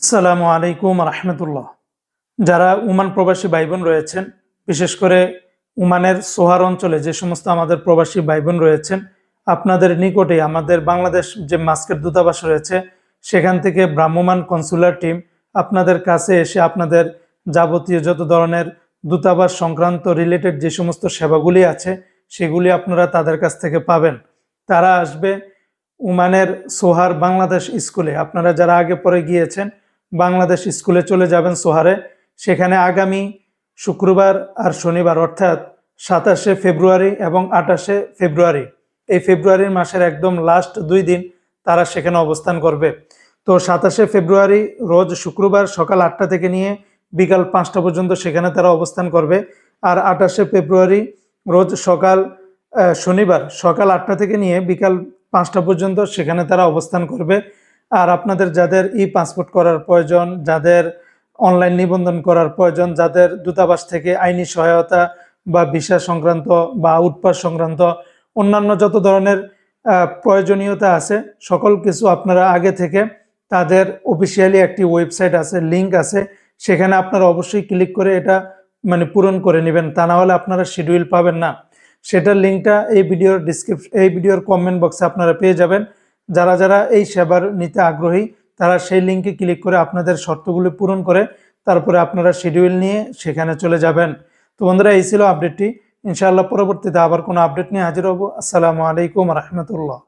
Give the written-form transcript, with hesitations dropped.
আসসালামু আলাইকুম রহমতুল্লাহ। যারা ওমান প্রবাসী ভাই বোন রয়েছেন, বিশেষ করে ওমানের সোহার অঞ্চলে যে সমস্ত আমাদের প্রবাসী ভাই বোন রয়েছেন, আপনাদের নিকটে আমাদের বাংলাদেশ যে মাস্কের দূতাবাস রয়েছে, সেখান থেকে ভ্রাম্যমাণ কনসুলার টিম আপনাদের কাছে এসে আপনাদের যাবতীয় যত ধরনের দূতাবাস সংক্রান্ত রিলেটেড যে সমস্ত সেবাগুলি আছে সেগুলি আপনারা তাদের কাছ থেকে পাবেন। তারা আসবে ওমানের সোহার বাংলাদেশ স্কুলে। আপনারা যারা আগে পরে গিয়েছেন, বাংলাদেশ স্কুলে চলে যাবেন সোহারে। সেখানে আগামী শুক্রবার আর শনিবার অর্থাৎ 27শে ফেব্রুয়ারি এবং 28শে ফেব্রুয়ারি, এই ফেব্রুয়ারির মাসের একদম লাস্ট 2 দিন তারা সেখানে অবস্থান করবে। তো 27শে ফেব্রুয়ারি রোজ শুক্রবার সকাল 8টা থেকে নিয়ে বিকাল 5টা পর্যন্ত সেখানে তারা অবস্থান করবে। আর 28শে ফেব্রুয়ারি রোজ শনিবার সকাল 8টা থেকে নিয়ে বিকাল 5টা পর্যন্ত সেখানে তারা অবস্থান করবে। আর আপনাদের যাদের পাসপোর্ট করার প্রয়োজন, যাদের অনলাইন নিবন্ধন করার প্রয়োজন, যাদের দূতাবাস থেকে আইনি সহায়তা বা ভিসা সংক্রান্ত বা আউটপাস সংক্রান্ত অন্যান্য যত ধরনের প্রয়োজনীয়তা আছে, সকল কিছু আপনারা আগে থেকে তাদের অফিসিয়ালি একটি ওয়েবসাইট আছে, লিঙ্ক আছে, সেখানে আপনারা অবশ্যই ক্লিক করে এটা পূরণ করে নেবেন। তা না হলে আপনারা শিডিউল পাবেন না। সেটার লিঙ্কটা এই ভিডিওর কমেন্ট বক্সে আপনারা পেয়ে যাবেন। যারা যারা এই সেবার নিতে আগ্রহী তারা সেই লিঙ্কে ক্লিক করে আপনাদের শর্তগুলি পূরণ করে তারপরে আপনারা শিডিউল নিয়ে সেখানে চলে যাবেন। তো বন্ধুরা, এই ছিল আপডেটটি। ইনশাআল্লাহ পরবর্তীতে আবার কোনো আপডেট নিয়ে হাজির হব। আসসালামু আলাইকুম রহমতুল্লাহ।